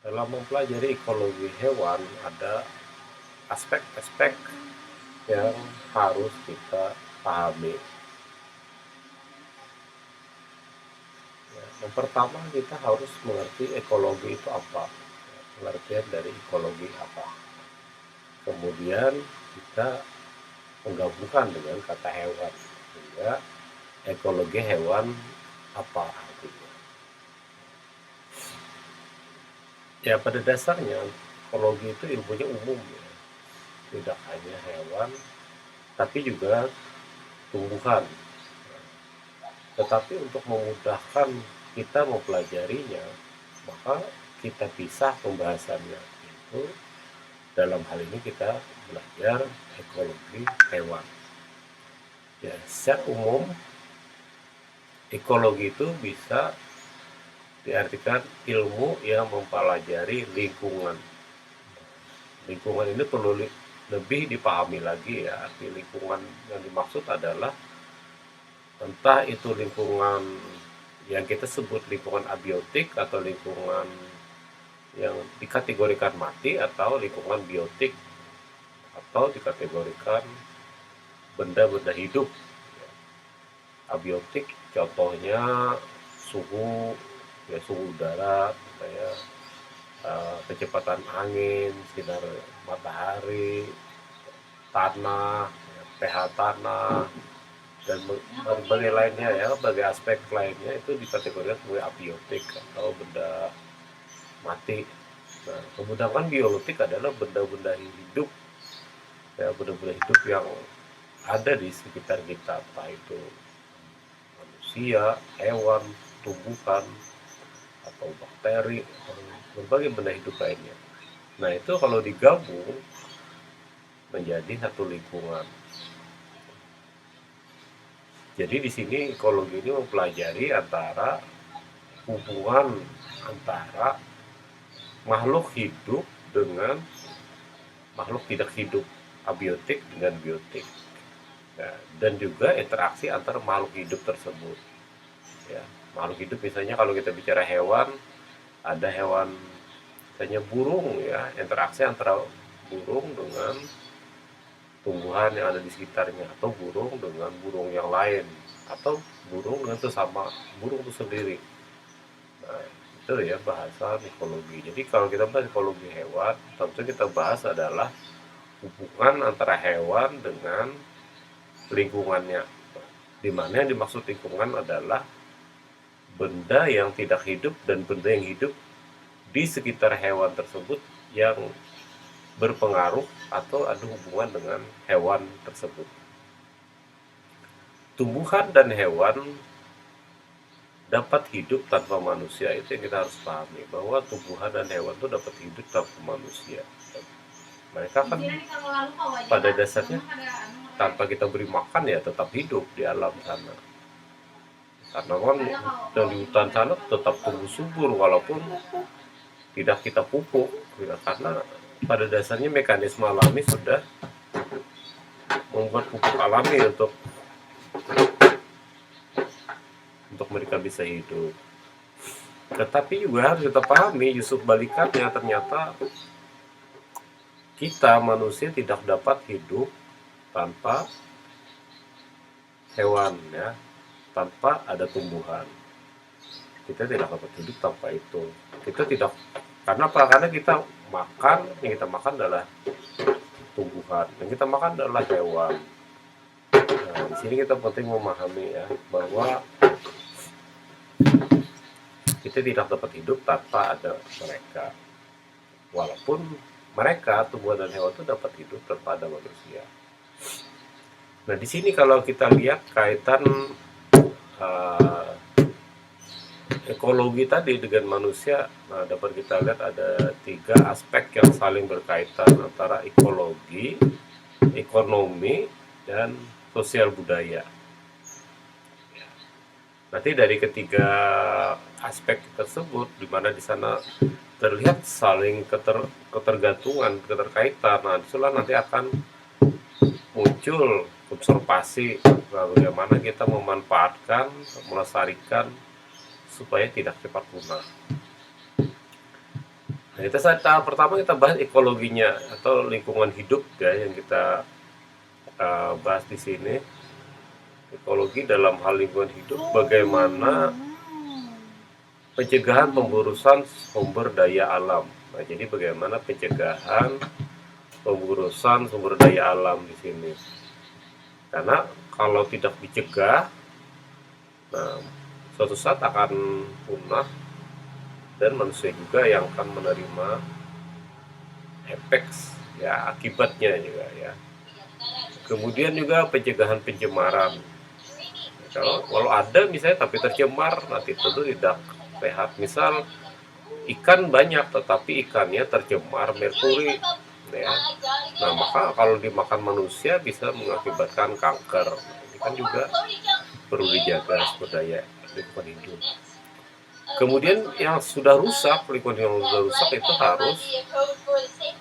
dalam mempelajari ekologi hewan ada aspek-aspek yang harus kita pahami. Ya, yang pertama kita harus mengerti ekologi itu apa, pengertian dari ekologi apa. Kemudian kita menggabungkan dengan kata hewan, sehingga ekologi hewan apa artinya. Ya pada dasarnya ekologi itu ilmunya umum ya, tidak hanya hewan tapi juga tumbuhan. Tetapi untuk memudahkan kita mempelajarinya, maka kita pisah pembahasannya. Itu dalam hal ini kita belajar ekologi hewan. Ya, secara umum ekologi itu bisa diartikan ilmu yang mempelajari lingkungan. Lingkungan ini perlu lebih dipahami lagi ya. Arti lingkungan yang dimaksud adalah entah itu lingkungan yang kita sebut lingkungan abiotik atau lingkungan yang dikategorikan mati atau lingkungan biotik atau dikategorikan benda-benda hidup. Abiotik contohnya suhu ya, suhu udara ya, kecepatan angin, sinar matahari, tanah, ya, pH tanah, dan berbagai lainnya ya, berbagai aspek lainnya itu dikategorikan sebagai abiotik atau benda mati. Nah, kemudian biotik adalah benda-benda hidup ya, benda-benda hidup yang ada di sekitar kita, entah itu manusia, hewan, tumbuhan, atau bakteri, atau berbagai benda hidup lainnya. Nah itu kalau digabung menjadi satu lingkungan. Jadi di sini ekologi ini mempelajari antara hubungan antara makhluk hidup dengan makhluk tidak hidup, abiotik dengan biotik, ya, dan juga interaksi antara makhluk hidup tersebut. Ya, makhluk hidup misalnya kalau kita bicara hewan, ada hewan misalnya burung ya, interaksi antara burung dengan tumbuhan yang ada di sekitarnya, atau burung dengan burung yang lain, atau burung dengan sesama burung itu sendiri. Nah, itu ya bahasa ekologi. Jadi kalau kita bahas ekologi hewan, tentu kita bahas adalah hubungan antara hewan dengan lingkungannya. Di mana yang dimaksud lingkungan adalah benda yang tidak hidup dan benda yang hidup di sekitar hewan tersebut yang berpengaruh atau ada hubungan dengan hewan tersebut. Tumbuhan dan hewan dapat hidup tanpa manusia, itu yang kita harus pahami, bahwa tumbuhan dan hewan itu dapat hidup tanpa manusia. Mereka kan pada dasarnya tanpa kita beri makan ya tetap hidup di alam sana. Tanaman dan di hutan sana tetap tumbuh subur walaupun tidak kita pupuk ya, karena pada dasarnya mekanisme alami sudah membuat pupuk alami untuk mereka bisa hidup. Tetapi juga harus kita pahami justru balikannya, ternyata kita manusia tidak dapat hidup tanpa hewan ya, tanpa ada tumbuhan. Kita tidak dapat hidup tanpa itu. Kita tidak, karena apa? Karena kita makan, yang kita makan adalah tumbuhan, yang kita makan adalah hewan. Nah, di sini kita penting memahami ya bahwa kita tidak dapat hidup tanpa ada mereka. Walaupun mereka, tumbuhan dan hewan itu dapat hidup tanpa ada manusia. Nah, di sini kalau kita lihat kaitan ekologi tadi dengan manusia, nah dapat kita lihat ada 3 aspek yang saling berkaitan antara ekologi, ekonomi, dan sosial budaya. Nanti dari ketiga aspek tersebut, di mana di sana terlihat saling ketergantungan, keterkaitan. Nah, disitulah nanti akan muncul observasi bagaimana kita memanfaatkan, melestarikan supaya tidak cepat punah. Nah, itu tahap pertama kita bahas ekologinya atau lingkungan hidup ya yang kita bahas di sini. Ekologi dalam hal lingkungan hidup, bagaimana pencegahan pemburusan sumber daya alam. Nah, jadi bagaimana pencegahan pemburusan sumber daya alam di sini. Karena kalau tidak dicegah, nah, suatu saat akan punah dan manusia juga yang akan menerima efek ya akibatnya juga ya. Kemudian juga pencegahan pencemaran. Kalau ada misalnya tapi tercemar, nanti tentu tidak sehat. Misal ikan banyak tetapi ikannya tercemar merkuri ya. Nah, maka kalau dimakan manusia bisa mengakibatkan kanker. Ini kan juga perlu dijaga sumber daya lingkungan hidup. Kemudian yang sudah rusak, lingkungan yang sudah rusak itu harus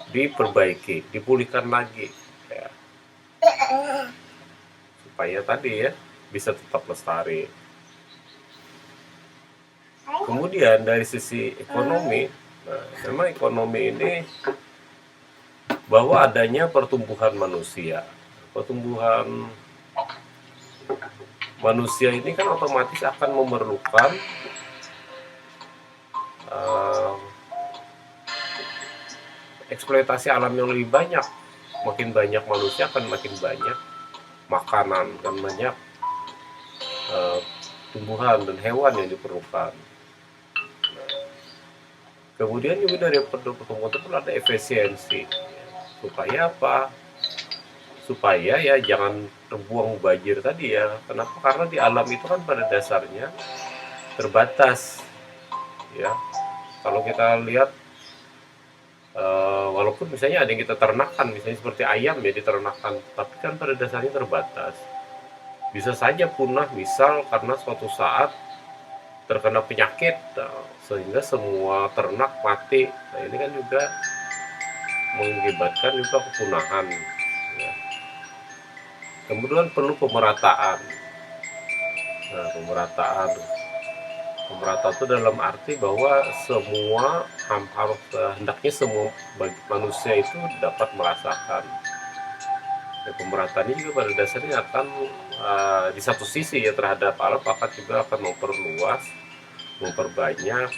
diperbaiki, dipulihkan lagi ya. Supaya tadi ya bisa tetap lestari. Kemudian dari sisi ekonomi, nah, memang ekonomi ini bahwa adanya pertumbuhan manusia. Pertumbuhan manusia ini kan otomatis akan memerlukan eksploitasi alam yang lebih banyak. Makin banyak manusia akan makin banyak makanan dan banyak tumbuhan dan hewan yang diperlukan. Kemudian juga dari pertumbuhan itu ada efisiensi. Supaya apa? Supaya ya jangan terbuang banjir tadi ya. Kenapa? Karena di alam itu kan pada dasarnya terbatas. Ya, kalau kita lihat walaupun misalnya ada yang kita ternakan, misalnya seperti ayam ya diternakan, tapi kan pada dasarnya terbatas. Bisa saja punah misal karena suatu saat terkena penyakit sehingga semua ternak mati. Nah, ini kan juga mengakibatkan juga kepunahan ya. Kemudian perlu pemerataan. Nah, pemerataan itu dalam arti bahwa semua harus hendaknya semua manusia itu dapat merasakan. Dan pemerataan ini juga pada dasarnya akan di satu sisi ya terhadap alam, bahkan juga akan memperbanyak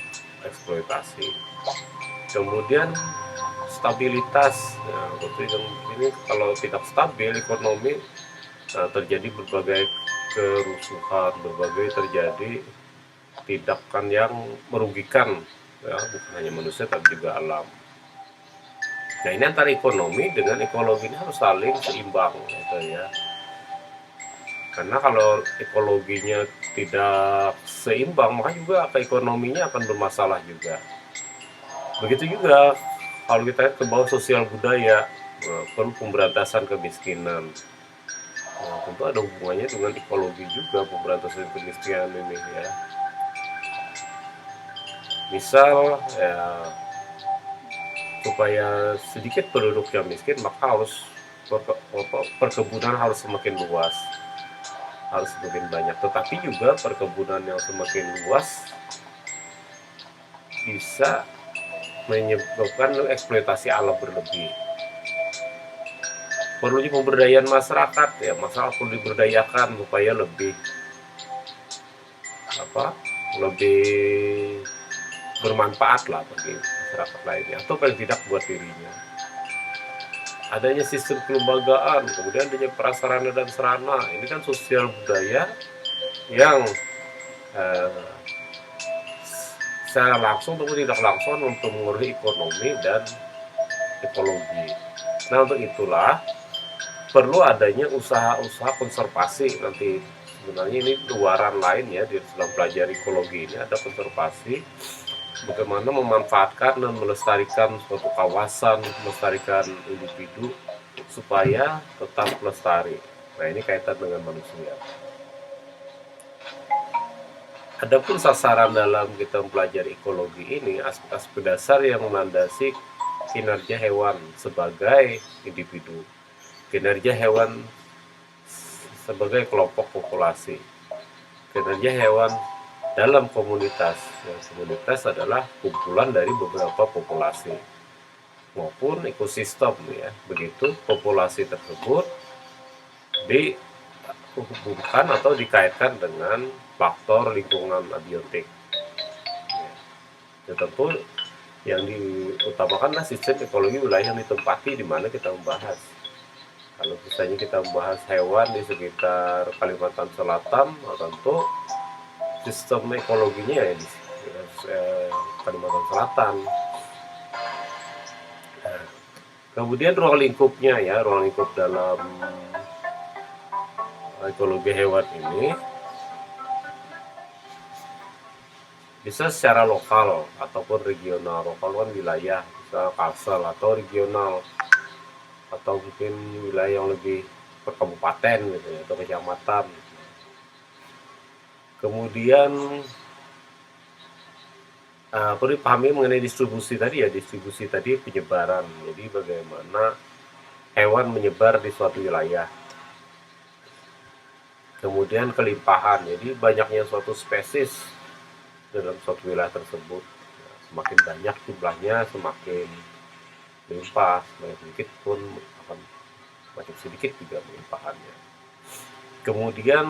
eksploitasi. Kemudian stabilitas, ya, ini kalau tidak stabil ekonomi, terjadi berbagai kerusuhan, terjadi tindakan yang merugikan ya, bukan hanya manusia tapi juga alam. Nah, ini antara ekonomi dengan ekologi ini harus saling seimbang gitu ya. Karena kalau ekologinya tidak seimbang, maka juga ekonominya akan bermasalah juga. Begitu juga kalau kita ke bawah sosial budaya, perlu pemberantasan kemiskinan. Nah, tentu ada hubungannya dengan ekologi juga pemberantasan kemiskinan ini ya. Misal ya, supaya sedikit penduduk yang miskin, maka harus perkebunan harus semakin luas, harus semakin banyak. Tetapi juga perkebunan yang semakin luas bisa menyebabkan eksploitasi alam berlebih. Perlunya pemberdayaan masyarakat ya, masalah perlu diberdayakan supaya lebih bermanfaat lah bagi masyarakat lainnya atau paling tidak buat dirinya. Adanya sistem kelembagaan, kemudian adanya prasarana dan sarana, ini kan sosial budaya yang secara langsung ataupun tidak langsung mempengaruhi ekonomi dan ekologi. Nah, untuk itulah perlu adanya usaha-usaha konservasi. Nanti sebenarnya ini luaran lain ya, di dalam pelajari ekologi ini ada konservasi, bagaimana memanfaatkan dan melestarikan suatu kawasan, melestarikan individu supaya tetap lestari. Nah, ini kaitan dengan manusia. Adapun sasaran dalam kita mempelajari ekologi ini, aspek-aspek dasar yang melandasi kinerja hewan sebagai individu, kinerja hewan sebagai kelompok populasi, kinerja hewan dalam komunitas. Ya, komunitas adalah kumpulan dari beberapa populasi maupun ekosistem ya. Begitu populasi tersebut dihubungkan atau dikaitkan dengan faktor lingkungan abiotik. Ya, tentu yang diutamakan adalah sistem ekologi wilayah yang ditempati di mana kita membahas. Kalau misalnya kita membahas hewan di sekitar Kalimantan Selatan, tentu sistem ekologinya ya di Kalimantan Selatan. Nah, kemudian ruang lingkupnya ya, ruang lingkup dalam ekologi hewan ini bisa secara lokal ataupun regional. Lokal kan wilayah, bisa Kalsel, atau regional atau mungkin wilayah yang lebih per kabupaten gitu ya, atau kecamatan. Kemudian perlu dipahami mengenai distribusi tadi ya, distribusi tadi penyebaran. Jadi bagaimana hewan menyebar di suatu wilayah. Kemudian kelimpahan, jadi banyaknya suatu spesies dalam suatu wilayah tersebut. Nah, semakin banyak jumlahnya, semakin melimpah, semakin sedikit pun akan semakin sedikit juga melimpahannya. Kemudian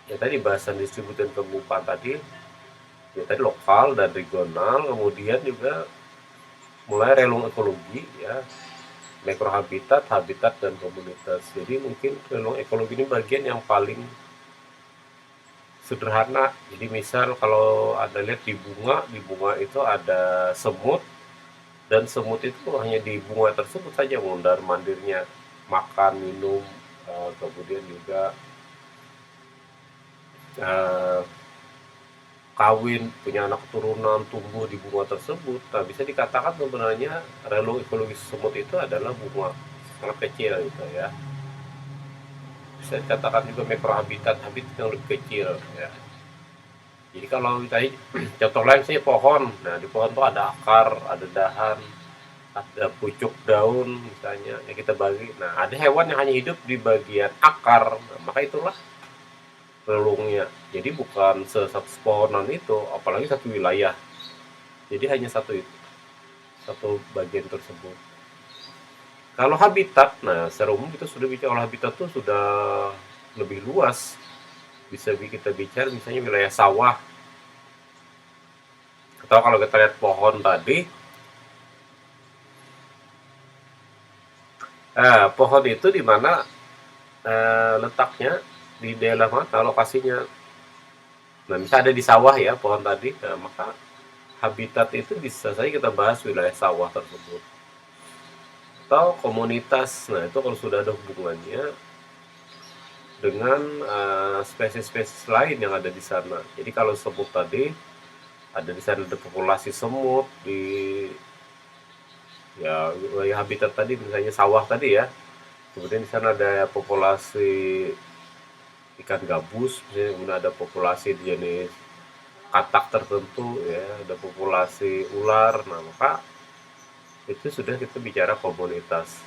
ya tadi bahasan distribusi dan pengumpahan tadi, ya tadi lokal dan regional, kemudian juga mulai relung ekologi ya, mikrohabitat, habitat, dan komunitas. Jadi mungkin relung ekologi ini bagian yang paling sederhana. Jadi misal kalau ada lihat di bunga itu ada semut, dan semut itu hanya di bunga tersebut saja mondar mandirnya, makan, minum, kemudian juga eh, kawin, punya anak keturunan, tumbuh di bunga tersebut. Nah, bisa dikatakan sebenarnya relung ekologis semut itu adalah bunga sangat kecil gitu ya. Bisa dikatakan juga mikrohabitat, habitat yang lebih kecil ya. Jadi kalau tadi contoh lain misalnya pohon, nah di pohon tuh ada akar, ada dahan, ada pucuk daun misalnya yang kita bagi. Nah ada hewan yang hanya hidup di bagian akar, nah, maka itulah relungnya. Jadi bukan satu pohonan itu, apalagi satu wilayah. Jadi hanya satu bagian tersebut. Kalau habitat, nah secara umum kita sudah bicara kalau habitat tuh sudah lebih luas. Bisa kita bicara misalnya wilayah sawah, atau kalau kita lihat pohon tadi, pohon itu di mana letaknya, di daerah mana lokasinya. Nah, misalnya ada di sawah ya pohon tadi, nah, maka habitat itu bisa saja kita bahas wilayah sawah tersebut. Atau komunitas, nah itu kalau sudah ada hubungannya dengan spesies-spesies lain yang ada di sana. Jadi kalau semut tadi, ada di sana ada populasi semut di ya wilayah habitat tadi misalnya sawah tadi ya. Kemudian di sana ada populasi ikan gabus, kemudian ada populasi jenis katak tertentu ya, ada populasi ular. Nah, maka itu sudah kita bicara komunitas.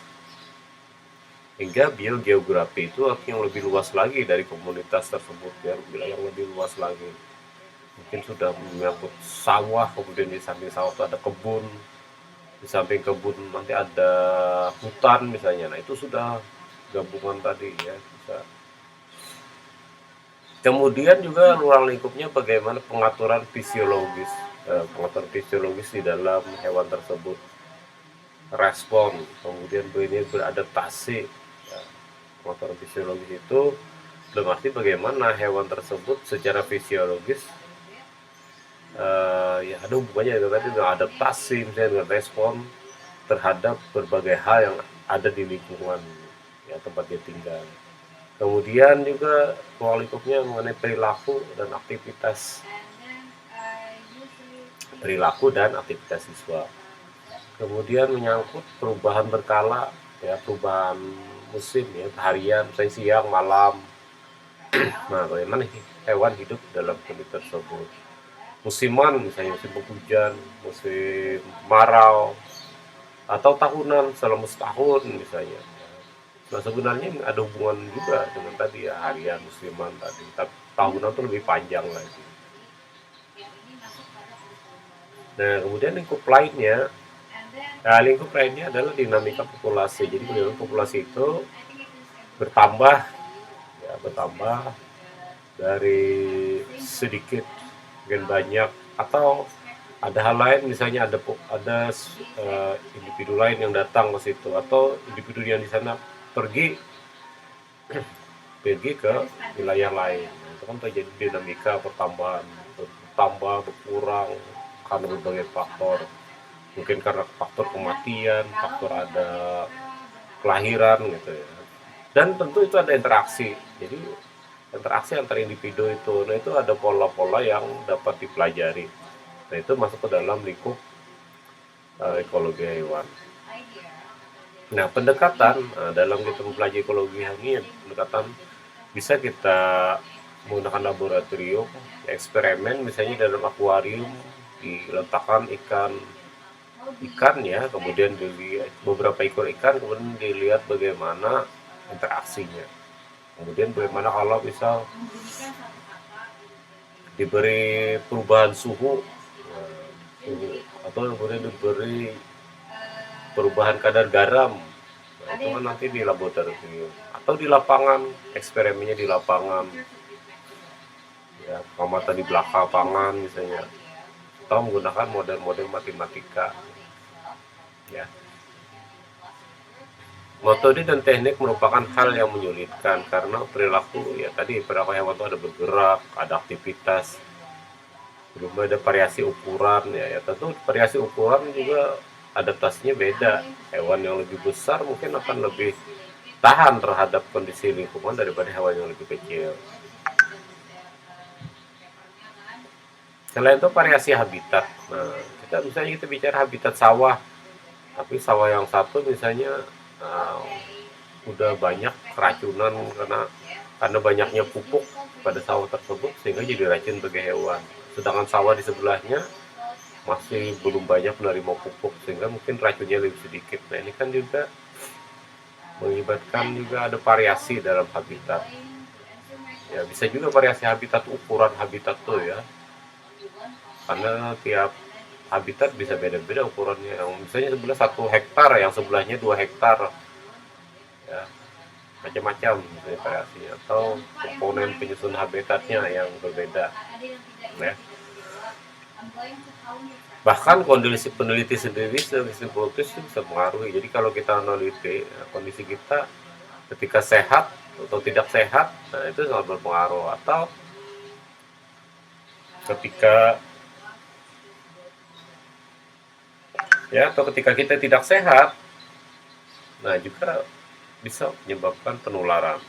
Hingga biogeografi itu yang lebih luas lagi dari komunitas tersebut ya, wilayah yang lebih luas lagi. Mungkin sudah menyangkut sawah, kemudian di samping sawah itu ada kebun, di samping kebun nanti ada hutan misalnya. Nah, itu sudah gabungan tadi ya, bisa. Kemudian juga ruang lingkupnya bagaimana pengaturan fisiologis di dalam hewan tersebut, respon, kemudian ini beradaptasi. Ya, pengaturan fisiologis itu dalam arti bagaimana hewan tersebut secara fisiologis ya ada hubungannya itu tadi dengan adaptasi, misalnya dengan respon terhadap berbagai hal yang ada di lingkungan ya tempat dia tinggal. Kemudian juga ruang lingkupnya mengenai perilaku dan aktivitas siswa. Kemudian menyangkut perubahan berkala ya, perubahan musim ya, harian, misalnya siang, malam. Nah, bagaimana hewan hidup dalam kondisi tersebut. Musiman misalnya musim penghujan, musim kemarau, atau tahunan selama setahun misalnya. Nah sebenarnya ada hubungan juga dengan tadi ya harian musiman tadi. tahunan tuh lebih panjang lagi. Nah, kemudian lingkup lainnya adalah dinamika populasi. Jadi kemudian populasi itu bertambah, ya bertambah dari sedikit gen banyak, atau ada hal lain, misalnya ada individu lain yang datang ke situ, atau individu yang di sana pergi pergi ke wilayah lain. Nah, itu kan terjadi dinamika pertambahan, bertambah berkurang karena berbagai faktor, mungkin karena faktor kematian, faktor ada kelahiran gitu ya, dan tentu itu ada interaksi. Jadi interaksi antar individu itu, nah itu ada pola-pola yang dapat dipelajari. Nah itu masuk ke dalam lingkup ekologi hewan. Nah pendekatan dalam kita mempelajari ekologi hewan, pendekatan bisa kita menggunakan laboratorium, eksperimen, misalnya dalam akuarium diletakkan ikan ya, kemudian dilihat beberapa ekor ikan, kemudian dilihat bagaimana interaksinya. Kemudian bagaimana kalau misal diberi perubahan suhu, atau kemudian diberi perubahan kadar garam. Nah, itu kan nanti di laboratorium atau di lapangan, eksperimennya di lapangan, ya pengamatan di belakang lapangan misalnya, atau menggunakan model-model matematika, ya. Metode dan teknik merupakan hal yang menyulitkan karena perilaku hewan itu ada bergerak, ada aktivitas, belum ada variasi ukuran ya, tentu variasi ukuran juga adaptasinya beda. Hewan yang lebih besar mungkin akan lebih tahan terhadap kondisi lingkungan daripada hewan yang lebih kecil. Selain itu variasi habitat. Nah, kita bicara habitat sawah, tapi sawah yang satu misalnya udah banyak keracunan karena banyaknya pupuk pada sawah tersebut sehingga jadi racun bagi hewan. Sedangkan sawah di sebelahnya masih belum banyak menerima pupuk sehingga mungkin racunnya lebih sedikit. Nah ini kan juga mengibatkan juga ada variasi dalam habitat. Ya bisa juga variasi habitat, ukuran habitat tuh ya. Karena tiap habitat bisa beda-beda ukurannya. Yang misalnya sebelah 1 hektar, yang sebelahnya 2 hektar. Ya, macam-macam misalnya variasinya, atau komponen penyusun habitatnya yang berbeda. Ya. Bahkan kondisi peneliti sendiri sistem produktif bisa mengaruhi. Jadi kalau kita meneliti kondisi kita ketika sehat atau tidak sehat, nah itu sangat berpengaruh. Atau ketika kita tidak sehat, nah juga bisa menyebabkan penularan.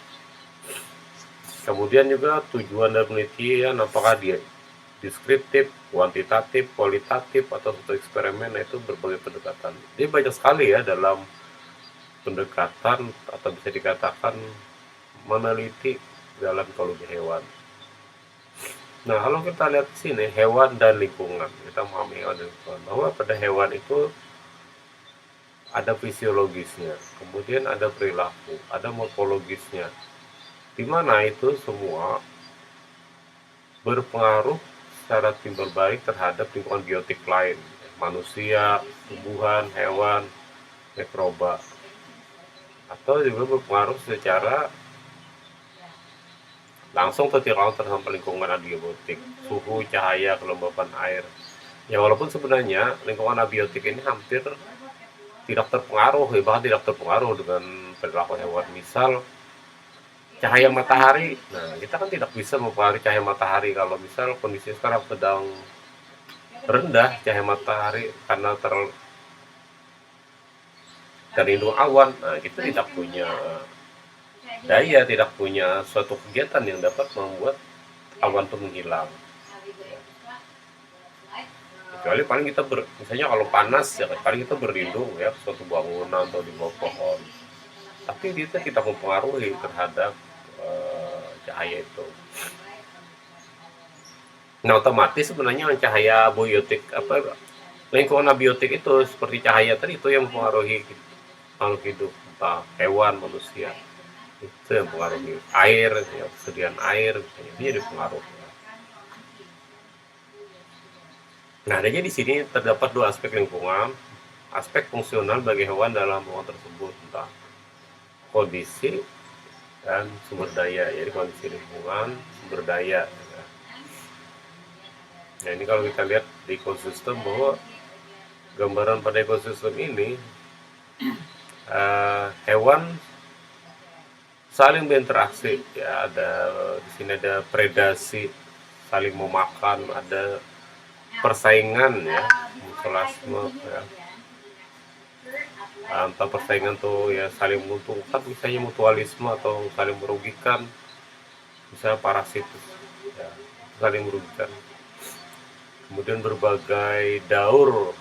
Kemudian juga tujuan dari penelitian, apakah dia deskriptif, kuantitatif, kualitatif, atau satu eksperimen, itu berbagai pendekatan. Jadi banyak sekali ya dalam pendekatan, atau bisa dikatakan meneliti dalam ekologi hewan. Nah kalau kita lihat di sini hewan dan lingkungan, kita memahami hewan dan lingkungan, bahwa pada hewan itu ada fisiologisnya, kemudian ada perilaku, ada morfologisnya, di mana itu semua berpengaruh secara timbal balik terhadap lingkungan biotik lain, manusia, tumbuhan, hewan, mikroba, atau juga berpengaruh secara langsung atau tidak langsung terhadap lingkungan abiotik, suhu, cahaya, kelembapan air. Ya walaupun sebenarnya lingkungan abiotik ini hampir tidak terpengaruh, bahkan tidak terpengaruh dengan perilaku hewan. Misal cahaya matahari, nah kita kan tidak bisa mempengaruhi cahaya matahari. Kalau misal kondisi sekarang sedang rendah cahaya matahari karena terlindung awan, nah kita tidak punya daya, tidak punya suatu kegiatan yang dapat membuat awan itu menghilang. Kecuali paling kita misalnya kalau panas ya paling kita berlindung ya suatu bangunan atau di bawah pohon, tapi kita tidak mempengaruhi terhadap cahaya itu. Nah otomatis sebenarnya cahaya abiotik, lingkungan abiotik itu seperti cahaya tadi, itu yang mempengaruhi makhluk hidup, entah hewan, manusia. Itu yang mempengaruhi air, ya, kesediaan air, ini jadi pengaruh. Nah, adanya di sini terdapat dua aspek lingkungan, aspek fungsional bagi hewan dalam lingkungan tersebut, entah kondisi dan sumber daya. Jadi kondisi lingkungan, sumber daya. Nah, ini kalau kita lihat di ekosistem bahwa gambaran pada ekosistem ini hewan saling berinteraksi, ya, ada di sini ada predasi, saling memakan, ada persaingan, ya, mutualisme, ya. Antara persaingan tuh ya saling menguntungkan, misalnya mutualisme, atau saling merugikan, misalnya parasit, ya, saling merugikan. Kemudian berbagai daur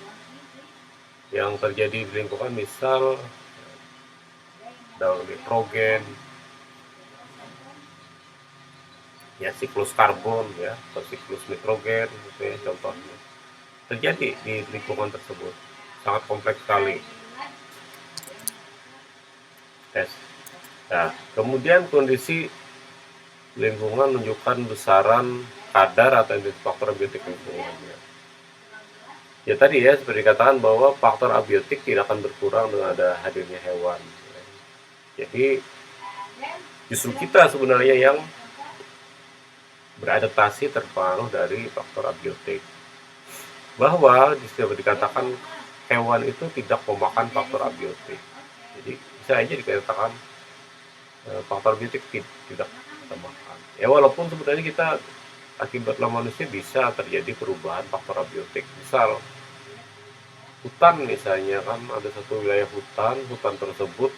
yang terjadi di lingkungan, misal daur nitrogen, ya, siklus karbon, ya, atau siklus nitrogen, gitu ya, contohnya terjadi di lingkungan tersebut, sangat kompleks sekali. Yes. Nah, kemudian kondisi lingkungan menunjukkan besaran kadar atau indeks faktor abiotik lingkungannya. Ya tadi ya, seperti dikatakan bahwa faktor abiotik tidak akan berkurang dengan ada hadirnya hewan. Jadi justru kita sebenarnya yang beradaptasi terpengaruh dari faktor abiotik. Bahwa dikatakan hewan itu tidak memakan faktor abiotik. Jadi bisa aja dikatakan faktor abiotik tidak kita makan. Ya walaupun sebenarnya kita akibatlah manusia bisa terjadi perubahan faktor abiotik. Misal hutan, misalnya kan ada satu wilayah hutan tersebut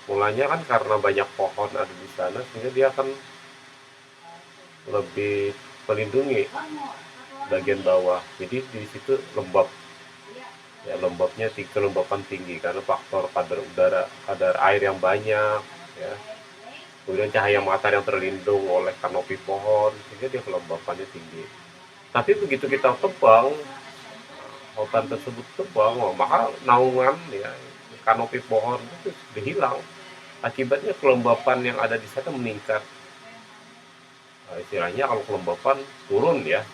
mulanya kan karena banyak pohon ada di sana, sehingga dia akan lebih melindungi bagian bawah. Jadi di situ lembab, ya, lembabnya kelembapan tinggi karena faktor kadar air yang banyak, ya. Kemudian cahaya matahari yang terlindung oleh kanopi pohon, sehingga dia kelembapannya tinggi. Tapi begitu kita tebang, hutan tersebut tebang, maka naungan, ya, kanopi pohon itu sudah hilang. Akibatnya kelembapan yang ada di sana meningkat. Nah, istilahnya kalau kelembapan turun, ya,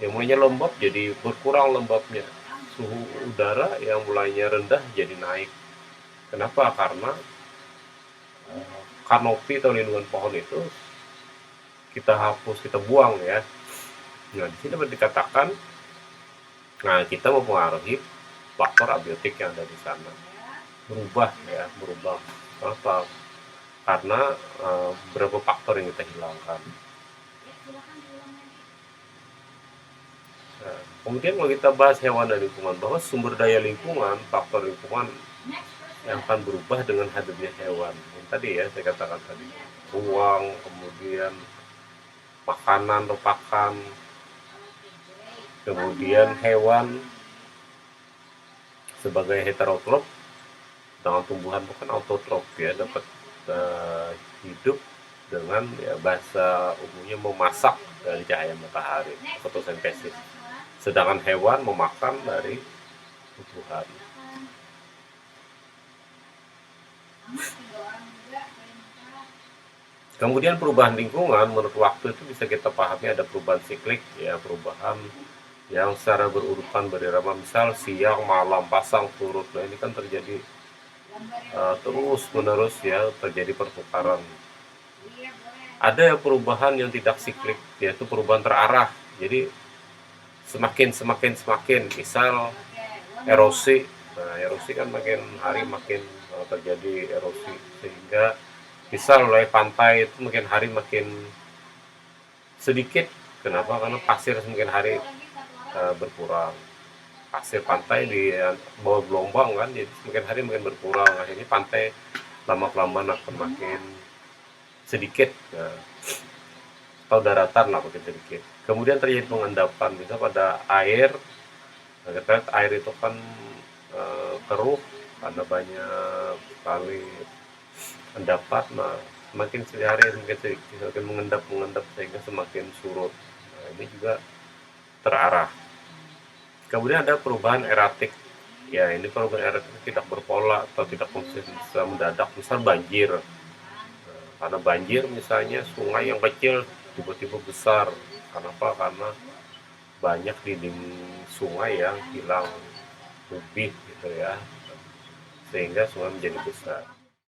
yang mulainya lembab jadi berkurang lembabnya. Suhu udara yang mulainya rendah jadi naik. Kenapa? Karena kanopi atau lindungan pohon itu kita hapus, kita buang, ya. Nah, di sini dikatakan, nah, kita mempengaruhi faktor abiotik yang ada di sana. Berubah, ya, berubah. Kenapa? Karena beberapa faktor yang kita hilangkan. Nah, kemudian kalau kita bahas hewan dan lingkungan, bahwa sumber daya lingkungan, faktor lingkungan yang akan berubah dengan hadirnya hewan. Yang tadi ya saya katakan tadi, ruang, kemudian makanan atau pakan, kemudian hewan sebagai heterotrop, dengan tumbuhan bukan autotrop, ya, dapat hidup dengan, ya, bahasa umumnya memasak dari cahaya matahari, fotosintesis. Sedangkan hewan memakan dari tumbuhan. Kemudian perubahan lingkungan menurut waktu itu bisa kita pahami ada perubahan siklik, ya, perubahan yang secara berurutan berirama, misal siang, malam, pasang, surut. Nah, ini kan terjadi terus menerus, ya, terjadi pertukaran. Ada perubahan yang tidak siklik, yaitu perubahan terarah. Jadi semakin, misal erosi. Nah, erosi kan makin hari makin terjadi erosi, sehingga misal mulai pantai itu makin hari makin sedikit. Kenapa? Karena pasir semakin hari berkurang. Pasir pantai di bawah gelombang kan, jadi semakin hari makin berkurang. Akhirnya pantai lama-kelamaan akan makin sedikit, nah, atau daratan lah makin sedikit. Kemudian terjadi pengendapan, misal pada air. Kita lihat air itu kan keruh karena banyak sekali endapan. Nah, semakin hari semakin mengendap sehingga semakin surut. Nah, ini juga terarah. Kemudian ada perubahan eratik. Ya, ini perubahan air itu tidak berpola atau tidak konsisten bisa mendadak, misal banjir. Karena banjir misalnya sungai yang kecil tiba-tiba besar. Kenapa? Karena banyak dinding sungai yang hilang, tubih gitu ya, sehingga sungai menjadi besar.